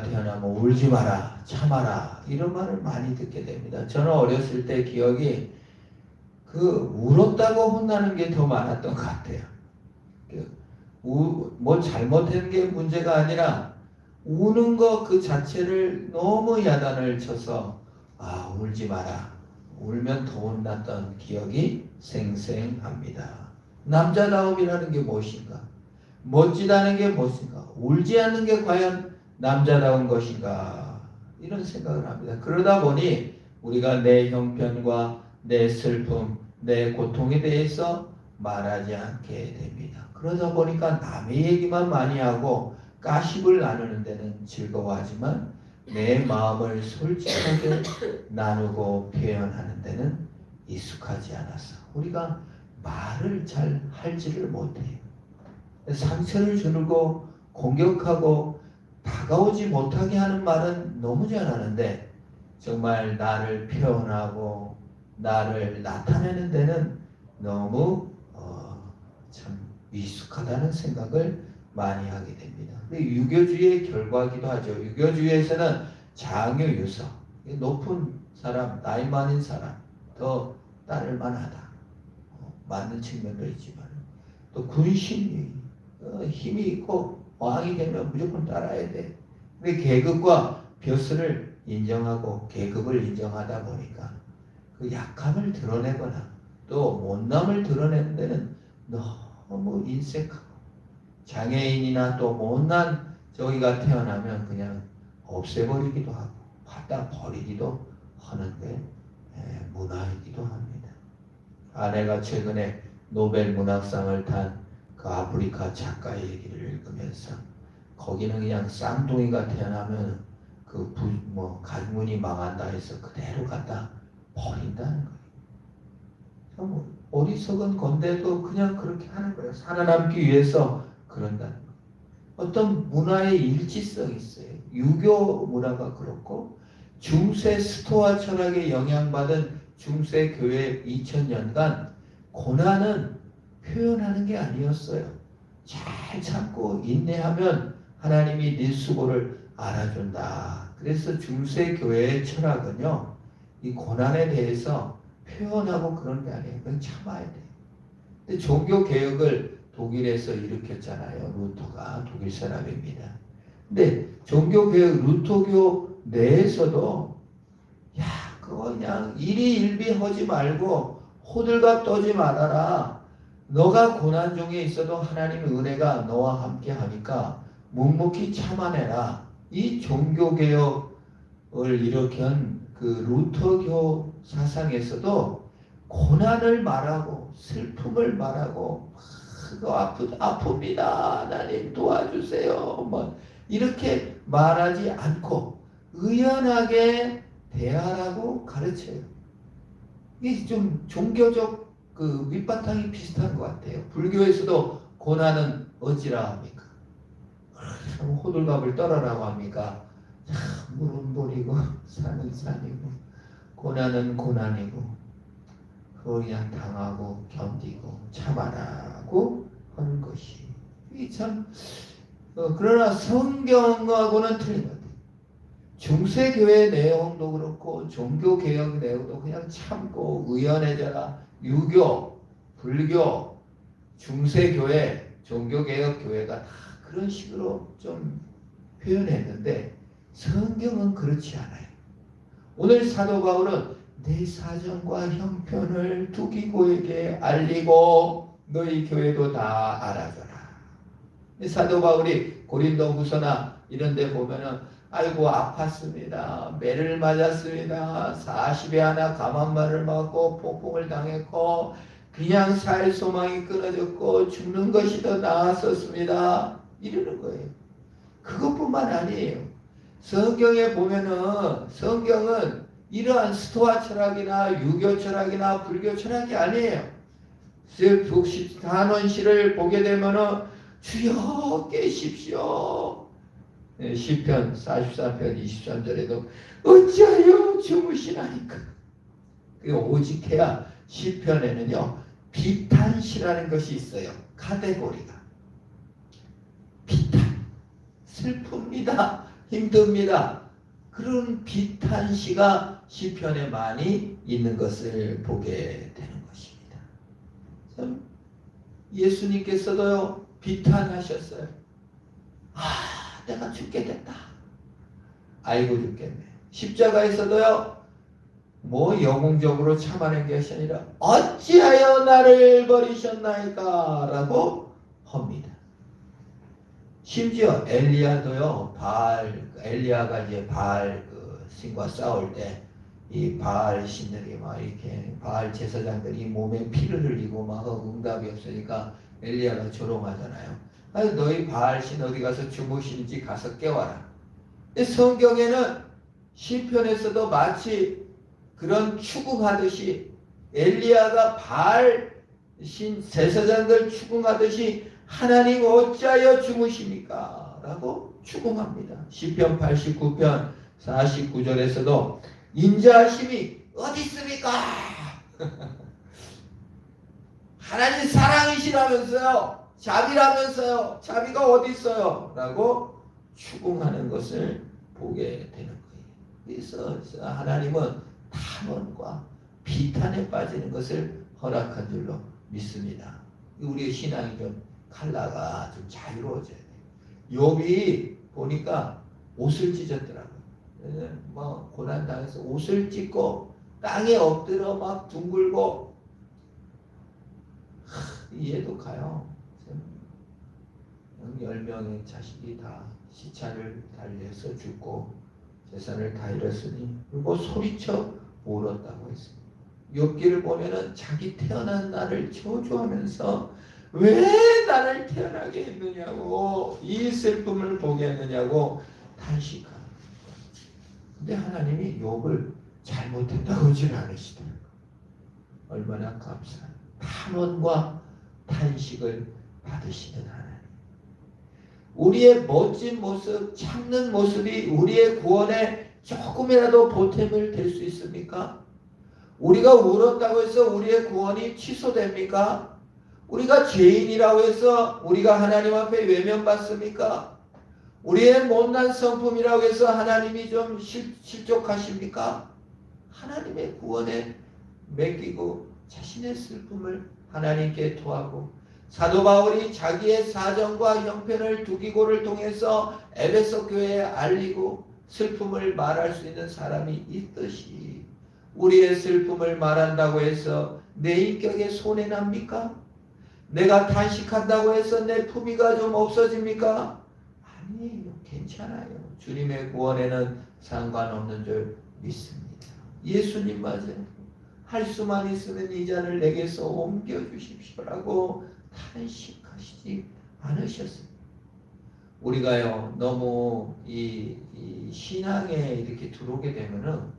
태어나면 울지 마라, 참아라 이런 말을 많이 듣게 됩니다. 저는 어렸을 때 기억이 울었다고 혼나는 게 더 많았던 것 같아요. 뭐 잘못한 게 문제가 아니라 우는 거 그 자체를 너무 야단을 쳐서 울지 마라, 울면 더 혼났던 기억이 생생합니다. 남자다움이라는 게 무엇인가? 멋지다는 게 무엇인가? 울지 않는 게 과연 남자다운 것인가? 이런 생각을 합니다. 그러다 보니 우리가 내 형편과 내 슬픔, 내 고통에 대해서 말하지 않게 됩니다. 그러다 보니까 남의 얘기만 많이 하고 가십을 나누는 데는 즐거워하지만 내 마음을 솔직하게 나누고 표현하는 데는 익숙하지 않아서 우리가 말을 잘 할지를 못해요. 상처를 주고 공격하고 다가오지 못하게 하는 말은 너무 잘하는데 정말 나를 표현하고 나를 나타내는 데는 너무 참 미숙하다는 생각을 많이 하게 됩니다. 근데 유교주의의 결과기도 하죠. 유교주의에서는 장유유서, 높은 사람, 나이 많은 사람 더 따를 만하다. 맞는 측면도 있지만 또 군신이 힘이 있고 왕이 되면 무조건 따라야 돼. 근데 계급과 벼슬을 인정하고 계급을 인정하다 보니까 그 약함을 드러내거나 또 못남을 드러내는 데는 너무 인색하고 장애인이나 또 못난 저기가 태어나면 그냥 없애버리기도 하고 갖다 버리기도 하는 게 문화이기도 합니다. 아내가 최근에 노벨 문학상을 탄 그 아프리카 작가의 얘기를 읽으면서 거기는 그냥 쌍둥이가 태어나면 가문이 망한다 해서 그대로 갖다 버린다는 거예요. 어리석은 건데도 그냥 그렇게 하는 거예요. 살아남기 위해서 그런다는 거예요. 어떤 문화의 일치성이 있어요. 유교 문화가 그렇고 중세 스토아 철학에 영향받은 중세 교회 2000년간 고난은 표현하는 게 아니었어요. 잘 참고 인내하면 하나님이 네 수고를 알아준다. 그래서 중세 교회의 철학은요, 이 고난에 대해서 표현하고 그런 게 아니에요. 그냥 참아야 돼. 근데 종교 개혁을 독일에서 일으켰잖아요. 루터가 독일 사람입니다. 근데 종교 개혁 루터교 내에서도 그거 그냥 일희일비하지 말고 호들갑 떠지 말아라. 너가 고난 중에 있어도 하나님의 은혜가 너와 함께 하니까 묵묵히 참아내라. 이 종교개혁을 일으킨 그 루터교 사상에서도 고난을 말하고 슬픔을 말하고 그거 아픕니다. 하나님 도와주세요. 이렇게 말하지 않고 의연하게 대하라고 가르쳐요. 이게 좀 종교적 그 밑바탕이 비슷한 것 같아요. 불교에서도 고난은 어찌라 합니까? 호들갑을 떨어라고 합니까? 물은 물이고 산은 산이고 고난은 고난이고 그냥 당하고 견디고 참아라고 하는 것이 이 참 그러나 성경하고는 틀린 것 같아요. 중세교회 내용도 그렇고 종교개혁 내용도 그냥 참고 의연해져라. 유교, 불교, 중세교회, 종교개혁교회가 다 그런 식으로 좀 표현했는데 성경은 그렇지 않아요. 오늘 사도 바울은 내 사정과 형편을 두기고에게 알리고 너희 교회도 다 알아줘라. 사도 바울이 고린도후서나 이런 데 보면은 아이고 아팠습니다. 매를 맞았습니다. 40에 하나 감한말을 맞고 폭풍을 당했고 그냥 살 소망이 끊어졌고 죽는 것이 더 나았었습니다. 이러는 거예요. 그것뿐만 아니에요. 성경에 보면은 성경은 이러한 스토아 철학이나 유교 철학이나 불교 철학이 아니에요. 단원시를 보게 되면은 주여 깨십시오. 시편 44편 23절에도 어찌하여 주무시나이까. 오직해야 시편에는요 비탄시라는 것이 있어요. 카테고리가 비탄 슬픕니다. 힘듭니다. 그런 비탄시가 시편에 많이 있는 것을 보게 되는 것입니다. 참 예수님께서도요 비탄하셨어요. 내가 죽게 됐다. 아이고 죽겠네. 십자가에서도요 영웅적으로 참아낸 것이 아니라 어찌하여 나를 버리셨나이까 라고 합니다. 심지어 엘리야도요 엘리야가 이제 바알 신과 싸울 때 이 바알 신들이 막 이렇게 바알 제사장들이 몸에 피를 흘리고 막 응답이 없으니까 엘리야가 조롱하잖아요. 너희 바알 신 어디 가서 주무시는지 가서 깨워라. 근데 성경에는 시편에서도 마치 그런 추궁하듯이 엘리야가 바알 신 제사장들 추궁하듯이 하나님 어찌하여 주무십니까? 라고 추궁합니다. 시편 89편 49절에서도 인자하심이 어디 있습니까? 하나님 사랑이시라면서요. 자비라면서요. 자비가 어디 있어요? 라고 추궁하는 것을 보게 되는 거예요. 그래서 하나님은 탐험과 비탄에 빠지는 것을 허락한 줄로 믿습니다. 우리의 신앙이 좀 칼라가 좀 자유로워져야 돼요. 욥이 보니까 옷을 찢었더라고요. 뭐 고난당해서 옷을 찢고 땅에 엎드려 막 둥글고 이해도 가요. 10명의 자식이 다 시차를 달리해서 죽고 재산을 다 잃었으니 그리고 소리쳐 울었다고 했습니다. 욥기를 보면은 자기 태어난 날을 저주하면서 왜 나를 태어나게 했느냐고 이 슬픔을 보게 했느냐고 탄식합니다. 근데 하나님이 욥을 잘못했다고 하지 않으시더라고요. 얼마나 감사해요. 탄원과 탄식을 받으시는 하나님. 우리의 멋진 모습, 참는 모습이 우리의 구원에 조금이라도 보탬을 될 수 있습니까? 우리가 울었다고 해서 우리의 구원이 취소됩니까? 우리가 죄인이라고 해서 우리가 하나님 앞에 외면받습니까? 우리의 못난 성품이라고 해서 하나님이 좀 실족하십니까? 하나님의 구원에 맡기고 자신의 슬픔을 하나님께 토하고 사도 바울이 자기의 사정과 형편을 두기고를 통해서 에베소 교회에 알리고 슬픔을 말할 수 있는 사람이 있듯이 우리의 슬픔을 말한다고 해서 내 인격에 손해납니까? 내가 탄식한다고 해서 내 품위가 좀 없어집니까? 아니에요. 괜찮아요. 주님의 구원에는 상관없는 줄 믿습니다. 예수님 맞아요. 할 수만 있으면 이 잔을 내게서 옮겨주십시오라고 탄식하시지 않으셨습니다. 우리가요 너무 이 신앙에 이렇게 들어오게 되면은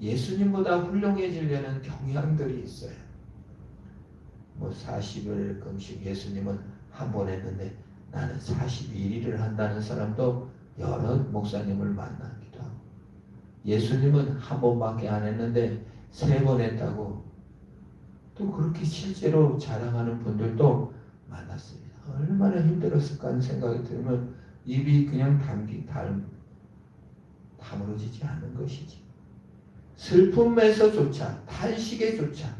예수님보다 훌륭해지려는 경향들이 있어요. 뭐 40일 금식 예수님은 한 번 했는데 나는 41일을 한다는 사람도 여러 목사님을 만나기도 하고 예수님은 한 번밖에 안 했는데 3번 했다고 또 그렇게 실제로 자랑하는 분들도 만났습니다. 얼마나 힘들었을까 하는 생각이 들면 입이 그냥 다물어지지 않는 것이지. 슬픔에서조차 탄식에조차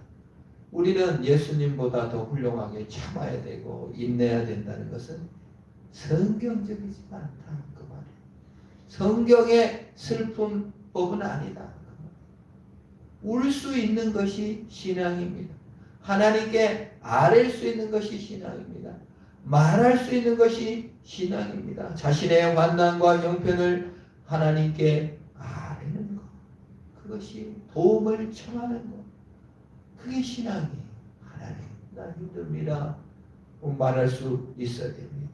우리는 예수님보다 더 훌륭하게 참아야 되고 인내해야 된다는 것은 성경적이지 않다 그 말이에요. 성경의 슬픔법은 아니다. 울 수 있는 것이 신앙입니다. 하나님께 아뢰 수 있는 것이 신앙입니다. 말할 수 있는 것이 신앙입니다. 자신의 환난과 형편을 하나님께 아뢰는 것, 그것이 도움을 청하는 것, 그게 신앙이에요. 하나님, 나 힘듭니다. 말할 수 있어야 됩니다.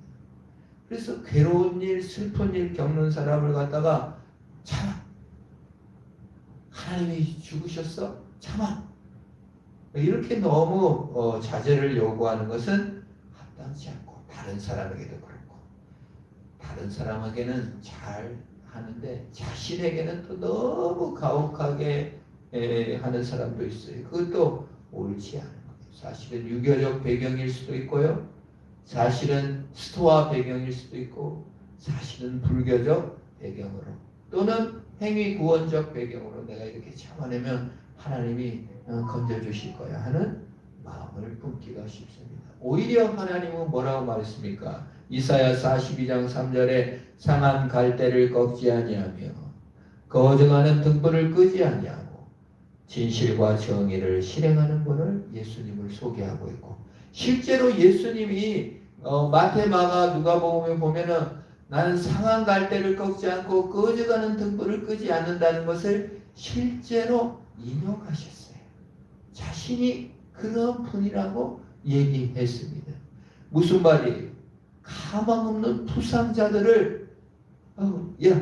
그래서 괴로운 일, 슬픈 일 겪는 사람을 갖다가 참아. 하나님이 죽으셨어? 참아. 이렇게 너무 자제를 요구하는 것은 합당치 않고 다른 사람에게도 그렇고 다른 사람에게는 잘 하는데 자신에게는 또 너무 가혹하게 하는 사람도 있어요. 그것도 옳지 않은 거예요. 사실은 유교적 배경일 수도 있고요. 사실은 스토아 배경일 수도 있고 사실은 불교적 배경으로 또는 행위 구원적 배경으로 내가 이렇게 참아내면 하나님이 건져주실 거야 하는 마음을 품기가 쉽습니다. 오히려 하나님은 뭐라고 말했습니까? 이사야 42장 3절에 상한 갈대를 꺾지 아니하며 거저가는 등불을 끄지 아니하고 진실과 정의를 실행하는 분을 예수님을 소개하고 있고, 실제로 예수님이 마태, 마가, 누가복음에 보면은 나는 상한 갈대를 꺾지 않고 꺼져가는 등불을 끄지 않는다는 것을 실제로 인용하셨어요. 자신이 그런 분이라고 얘기했습니다. 무슨 말이에요? 가망 없는 부상자들을 야,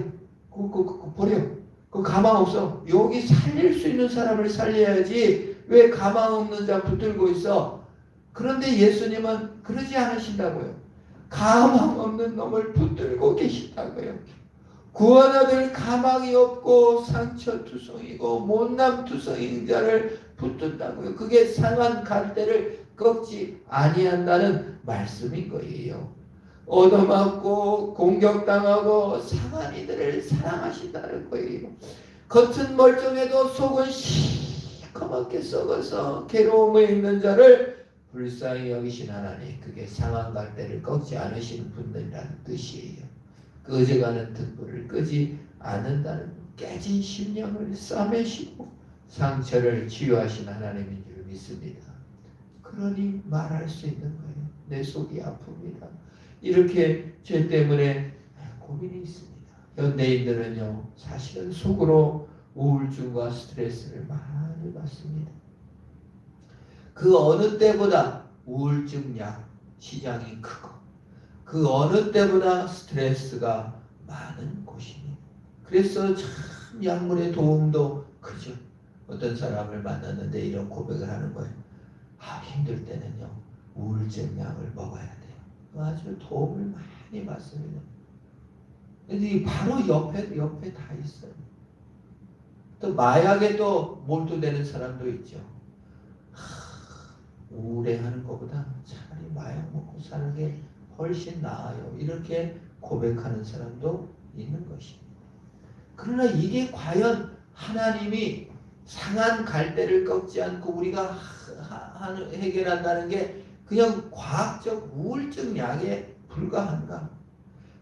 그거 버려. 그 가망 없어. 여기 살릴 수 있는 사람을 살려야지. 왜 가망 없는 자 붙들고 있어? 그런데 예수님은 그러지 않으신다고요. 가망 없는 놈을 붙들고 계시다고요. 구원 얻을 가망이 없고 상처투성이고 못남투성인 자를 붙든다고요. 그게 상한 갈대를 꺾지 아니한다는 말씀인 거예요. 얻어맞고 공격당하고 상한 이들을 사랑하신다는 거예요. 겉은 멀쩡해도 속은 시커멓게 썩어서 괴로움에 있는 자를 불쌍히 여기신 하나님, 그게 상한 갈대를 꺾지 않으시는 분들이라는 뜻이에요. 꺼져가는 등불을 끄지 않는다는, 깨진 심령을 싸매시고 상처를 치유하신 하나님인 줄 믿습니다. 그러니 말할 수 있는 거예요. 내 속이 아픕니다. 이렇게 죄 때문에 고민이 있습니다. 현대인들은요, 사실은 속으로 우울증과 스트레스를 많이 받습니다. 그 어느 때보다 우울증 약 시장이 크고 그 어느 때보다 스트레스가 많은 곳입니다. 그래서 참 약물의 도움도 크죠. 어떤 사람을 만났는데 이런 고백을 하는 거예요. 힘들 때는요, 우울증 약을 먹어야 돼요. 아주 도움을 많이 받습니다. 근데 바로 옆에 다 있어요. 또 마약에 또 몰두되는 사람도 있죠. 우울해하는 것보다 차라리 마약 먹고 사는 게 훨씬 나아요. 이렇게 고백하는 사람도 있는 것입니다. 그러나 이게 과연 하나님이 상한 갈대를 꺾지 않고 우리가 해결한다는 게 그냥 과학적 우울증 약에 불과한가?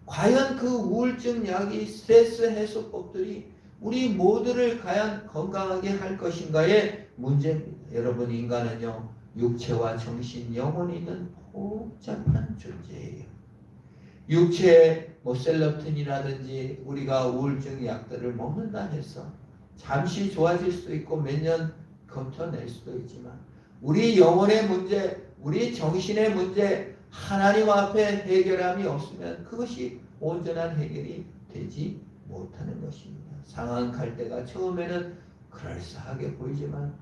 과연 그 우울증 약이 스트레스 해소법들이 우리 모두를 과연 건강하게 할 것인가의 문제입니다. 여러분, 인간은요, 육체와 정신, 영혼이 있는 복잡한 존재예요. 육체에 셀럽틴이라든지 우리가 우울증 약들을 먹는다 해서 잠시 좋아질 수도 있고 몇 년 버텨낼 수도 있지만 우리 영혼의 문제, 우리 정신의 문제, 하나님 앞에 해결함이 없으면 그것이 온전한 해결이 되지 못하는 것입니다. 상한 갈대가 처음에는 그럴싸하게 보이지만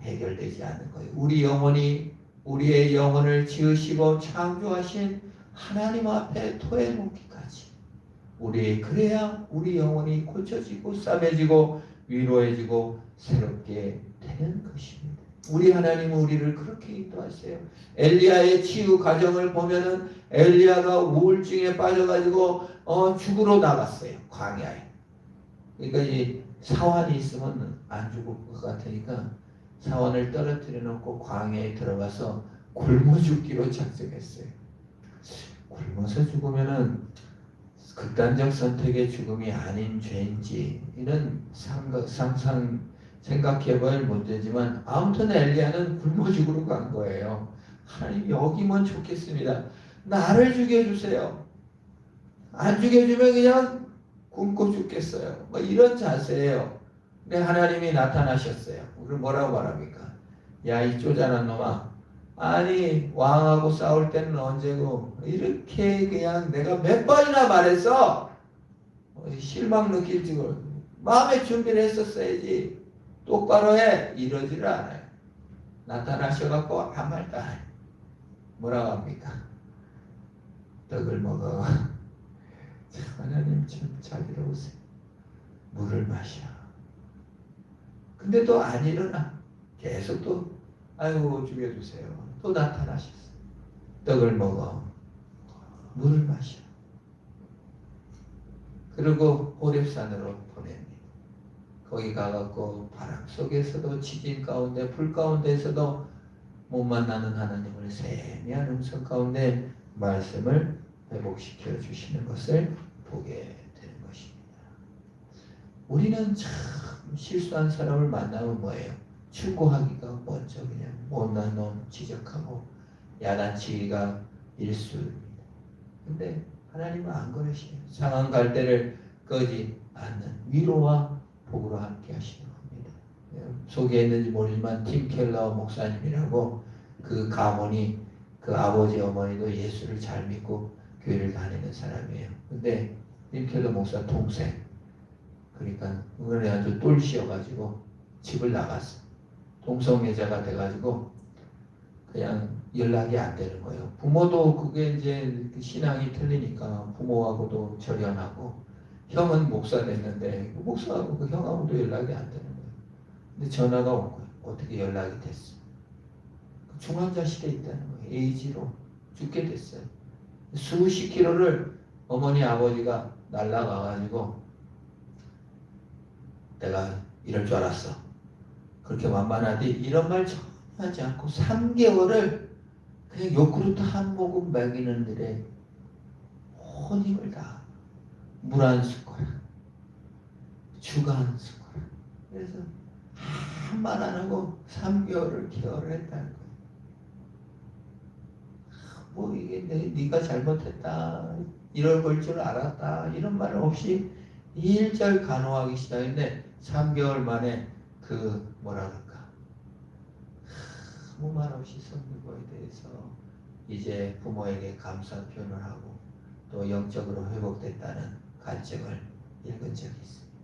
해결되지 않는 거예요. 우리 영혼이 우리의 영혼을 지으시고 창조하신 하나님 앞에 토해놓기까지 그래야 우리 영혼이 고쳐지고 싸매지고 위로해지고 새롭게 되는 것입니다. 우리 하나님은 우리를 그렇게 인도하세요. 엘리야의 치유 과정을 보면은 엘리야가 우울증에 빠져가지고 죽으러 나갔어요. 광야에. 그러니까 이 사환이 있으면 안 죽을 것 같으니까 사환을 떨어뜨려 놓고 광야에 들어가서 굶어 죽기로 작정했어요. 굶어서 죽으면은 극단적 선택의 죽음이 아닌 죄인지 이런 상상 생각해볼 문제지만 아무튼 엘리야는 굶어 죽으러 간 거예요. 하나님 여기면 좋겠습니다. 나를 죽여주세요. 안 죽여주면 그냥 굶고 죽겠어요. 이런 자세예요. 근데 하나님이 나타나셨어요. 우리 뭐라고 말합니까? 야, 이 쪼잔한 놈아. 아니, 왕하고 싸울 때는 언제고 이렇게 그냥 내가 몇 번이나 말했어. 실망 느낄 줄 마음의 준비를 했었어야지. 똑바로 해. 이러지를 않아요. 나타나셔갖고 아무 말도 안 해요. 뭐라고 합니까? 떡을 먹어. 하나님 참 자비로우세요. 물을 마셔. 근데 또 안 일어나. 계속 또 아이고 죽여주세요. 또 나타나셨어요. 떡을 먹어. 물을 마셔. 그리고 호렙산으로 보냅니다. 거기 가갖고 바람 속에서도 지진 가운데 불 가운데서도 못 만나는 하나님을 세미한 음성 가운데 말씀을 회복시켜 주시는 것을 보게 되는 것입니다. 우리는 참 실수한 사람을 만나면 뭐예요? 충고하기가 먼저 그냥 못난 놈 지적하고 야단치기가 일수입니다. 근데 하나님은 안 그러시네요. 상한 갈대를 끄지 않는 위로와 복으로 함께 하시는 겁니다. 소개했는지 모르지만 팀 켈러 목사님이라고 그 가문이 그 아버지 어머니도 예수를 잘 믿고 교회를 다니는 사람이에요. 근데 팀 켈러 목사 동생, 그러니까 은혜 아주 똘씨여가지고 집을 나갔어. 동성애자가 돼가지고 그냥 연락이 안 되는 거예요. 부모도 그게 이제 신앙이 틀리니까 부모하고도 절연하고, 형은 목사 됐는데 그 목사하고 그 형하고도 연락이 안 되는 거예요. 근데 전화가 온 거예요. 어떻게 연락이 됐어? 중환자실에 있다는 거예요. 에이즈로 죽게 됐어요. 수십 킬로를 어머니 아버지가 날라가가지고 내가 이럴 줄 알았어. 그렇게 만만하디 이런 말 전혀 하지 않고 3개월을 그냥 요구르트 한 모금 먹이는 들에 온 힘을 다 물 한 숟가락, 죽 한 숟가락. 그래서 아무 말 안 하고 3개월을 케어를 했다는 거예요. 뭐 이게 네가 잘못했다, 이럴 걸 줄 알았다, 이런 말 없이 일절 간호하기 시작했는데 3개월 만에 그 뭐라 그럴까, 아무 말 없이 성도에 대해서 이제 부모에게 감사 표현을 하고 또 영적으로 회복됐다는 간증을 읽은 적이 있습니다.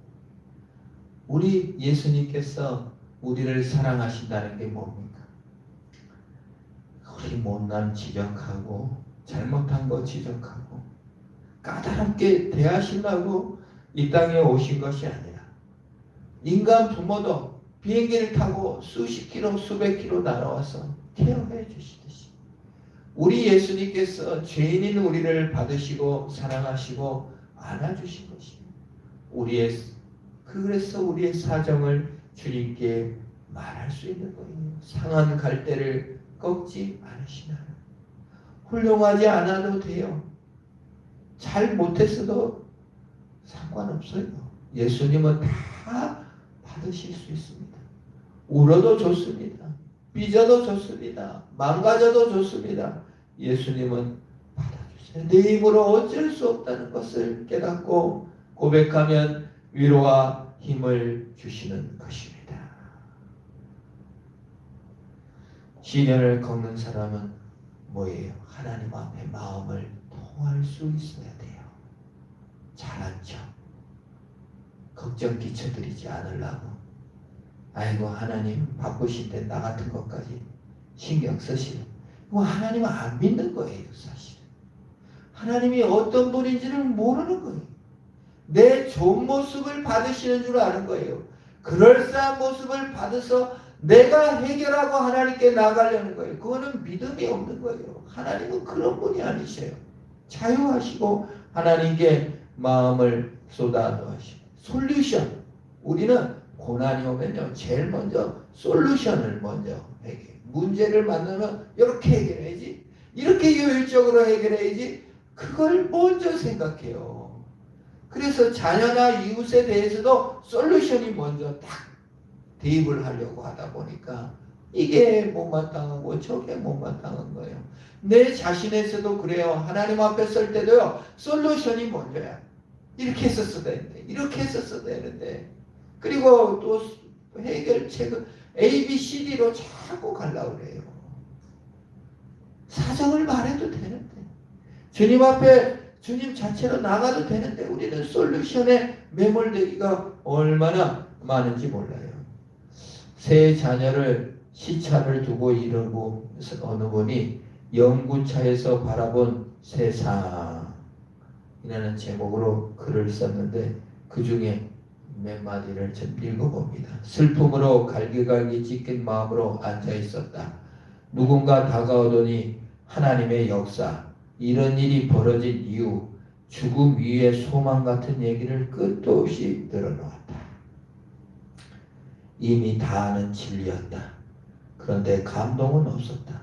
우리 예수님께서 우리를 사랑하신다는 게 뭡니까? 우리 못난 지적하고 잘못한 거 지적하고 까다롭게 대하시려고 이 땅에 오신 것이 아니라, 인간 부모도 비행기를 타고 수십 킬로 수백 킬로 날아와서 케어해 주시듯이 우리 예수님께서 죄인인 우리를 받으시고 사랑하시고 안아주신 것입니다. 그래서 우리의 사정을 주님께 말할 수 있는 거예요. 상한 갈대를 꺾지 않으시나. 훌륭하지 않아도 돼요. 잘 못했어도 상관없어요. 예수님은 다 받으실 수 있습니다. 울어도 좋습니다. 삐져도 좋습니다. 망가져도 좋습니다. 예수님은 받아주세요. 내 힘으로 어쩔 수 없다는 것을 깨닫고 고백하면 위로와 힘을 주시는 것입니다. 시련을 겪는 사람은 뭐예요? 하나님 앞에 마음을 통할 수 있어야 돼요. 잘한 척, 걱정 끼쳐드리지 않으려고, 아이고 하나님 바쁘신데 나 같은 것까지 신경 쓰시는, 하나님은 안 믿는 거예요. 사실은 하나님이 어떤 분인지를 모르는 거예요. 내 좋은 모습을 받으시는 줄 아는 거예요. 그럴싸한 모습을 받아서 내가 해결하고 하나님께 나가려는 거예요. 그거는 믿음이 없는 거예요. 하나님은 그런 분이 아니세요. 자유하시고 하나님께 마음을 쏟아놓으시고 솔루션, 우리는 고난이 오면요 제일 먼저 솔루션을 먼저 해결해. 문제를 만나면 이렇게 해결해야지, 이렇게 효율적으로 해결해야지, 그걸 먼저 생각해요. 그래서 자녀나 이웃에 대해서도 솔루션이 먼저 딱 대입을 하려고 하다 보니까 이게 못마땅하고 저게 못마땅한 거예요. 내 자신에서도 그래요. 하나님 앞에 설 때도요 솔루션이 먼저야. 이렇게 했었어야 되는데, 이렇게 했었어야 되는데, 그리고 또 해결책은 A, B, C, D로 자꾸 가려고 그래요. 사정을 말해도 되는데, 주님 앞에 주님 자체로 나가도 되는데 우리는 솔루션에 매몰되기가 얼마나 많은지 몰라요. 세 자녀를 시차를 두고 이르고 어느 분이 영구차에서 바라본 세상이라는 제목으로 글을 썼는데 그 중에 몇 마디를 좀 읽어봅니다. 슬픔으로 갈기갈기 찢긴 마음으로 앉아 있었다. 누군가 다가오더니 하나님의 역사, 이런 일이 벌어진 이유, 죽음 위에 소망 같은 얘기를 끝도 없이 늘어놓았다. 이미 다 아는 진리였다. 그런데 감동은 없었다.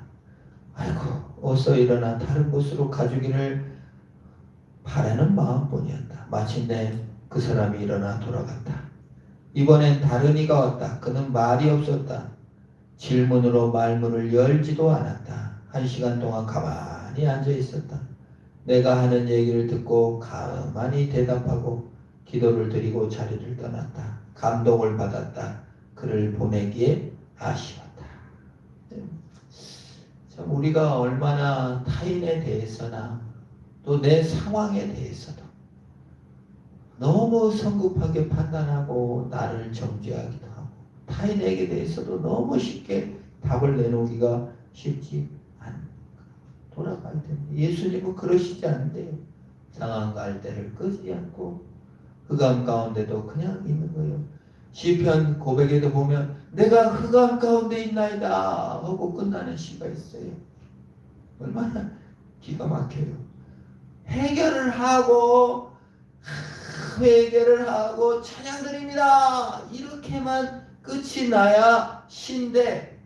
아이고, 어서 일어나 다른 곳으로 가주기를 바라는 마음뿐이었다. 마침내 그 사람이 일어나 돌아갔다. 이번엔 다른 이가 왔다. 그는 말이 없었다. 질문으로 말문을 열지도 않았다. 1시간 동안 가만히 앉아 있었다. 내가 하는 얘기를 듣고 가만히 대답하고 기도를 드리고 자리를 떠났다. 감동을 받았다. 그를 보내기에 아쉬웠다. 참 우리가 얼마나 타인에 대해서나 또 내 상황에 대해서도 너무 성급하게 판단하고 나를 정죄하기도 하고 타인에게 대해서도 너무 쉽게 답을 내놓기가 쉽지 않습니다. 돌아갈 때 예수님은 그러시지 않는데요. 상한 갈대를 끄지 않고 흑암 가운데도 그냥 있는 거예요. 시편 고백에도 보면 내가 흑암 가운데 있나이다 하고 끝나는 시가 있어요. 얼마나 기가 막혀요. 해결을 하고 찬양드립니다 이렇게만 끝이 나야 시인데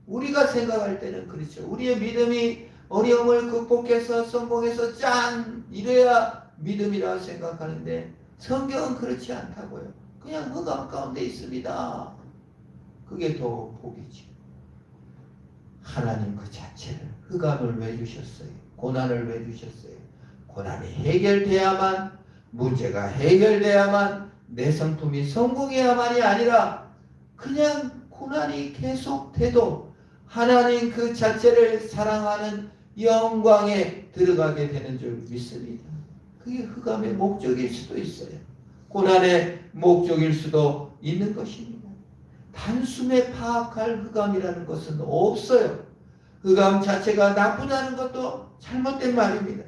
우리가 생각할 때는 그렇죠. 우리의 믿음이 어려움을 극복해서 성공해서 짠 이래야 믿음이라 생각하는데 성경은 그렇지 않다고요. 그냥 흑암 가운데 있습니다. 그게 더 복이지. 하나님 그 자체를 흑암을 왜 주셨어요? 고난을 왜 주셨어요? 고난이 해결돼야만, 문제가 해결돼야만, 내 성품이 성공해야만이 아니라 그냥 고난이 계속돼도 하나님 그 자체를 사랑하는 영광에 들어가게 되는 줄 믿습니다. 그게 흑암의 목적일 수도 있어요. 고난의 목적일 수도 있는 것입니다. 단숨에 파악할 흑암이라는 것은 없어요. 흑암 자체가 나쁘다는 것도 잘못된 말입니다.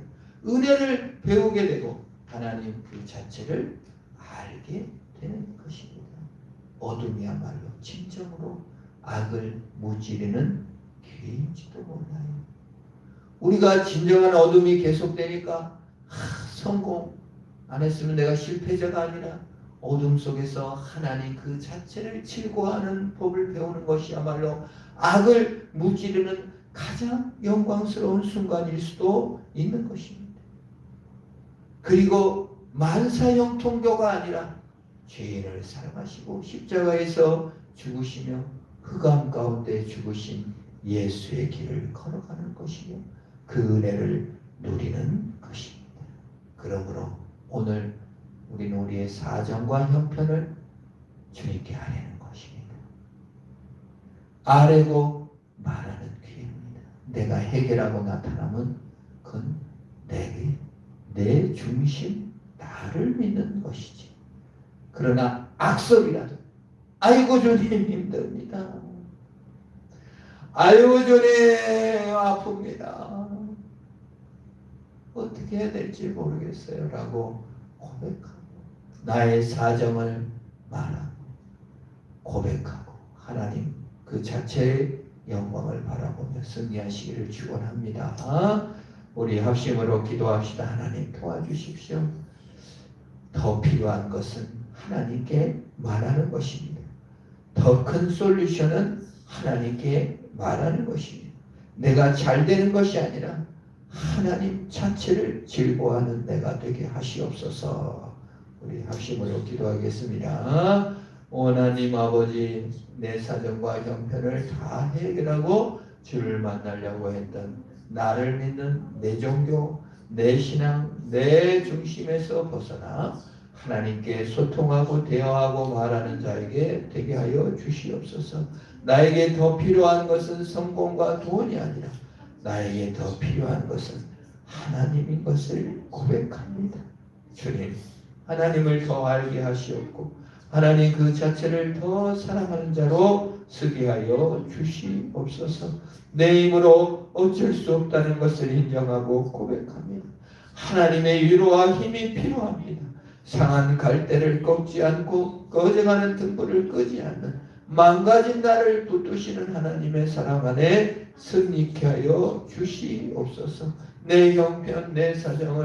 은혜를 배우게 되고 하나님 그 자체를 알게 되는 것입니다. 어둠이야말로 진정으로 악을 무찌르는 길인지도 몰라요. 우리가 진정한 어둠이 계속되니까 성공 안 했으면 내가 실패자가 아니라 어둠 속에서 하나님 그 자체를 즐거워하는 법을 배우는 것이야말로 악을 무찌르는 가장 영광스러운 순간일 수도 있는 것입니다. 그리고 만사형통교가 아니라 죄인을 사랑하시고 십자가에서 죽으시며 흑암 가운데 죽으신 예수의 길을 걸어가는 것이며 그 은혜를 누리는 것입니다. 그러므로 오늘 우리는 우리의 사정과 형편을 주님께 아뢰는 것입니다. 아뢰고 말하는 기회입니다. 내가 해결하고 나타나면 그건 내 중심, 나를 믿는 것이지. 그러나 악섭이라도 아이고 주님 힘듭니다. 아이고 주님 아픕니다. 어떻게 해야 될지 모르겠어요 라고 고백하고 나의 사정을 말하고 고백하고 하나님 그 자체의 영광을 바라보며 승리하시기를 축원합니다. 우리 합심으로 기도합시다. 하나님 도와주십시오. 더 필요한 것은 하나님께 말하는 것입니다. 더 큰 솔루션은 하나님께 말하는 것입니다. 내가 잘 되는 것이 아니라 하나님 자체를 즐거워하는 내가 되게 하시옵소서. 우리 합심으로 기도하겠습니다. 하나님 아버지, 내 사정과 형편을 다 해결하고 주를 만나려고 했던 나를 믿는 내 종교, 내 신앙, 내 중심에서 벗어나 하나님께 소통하고 대화하고 말하는 자에게 되게 하여 주시옵소서. 나에게 더 필요한 것은 성공과 돈이 아니라 나에게 더 필요한 것은 하나님인 것을 고백합니다. 주님, 하나님을 더 알게 하시옵고 하나님 그 자체를 더 사랑하는 자로 서게 하여 주시옵소서. 내 힘으로 어쩔 수 없다는 것을 인정하고 고백합니다. 하나님의 위로와 힘이 필요합니다. 상한 갈대를 꺾지 않고 꺼져가는 등불을 끄지 않는 망가진 나를 붙드시는 하나님의 사랑 안에 승리케 하여 주시옵소서. 내 형편, 내 사정을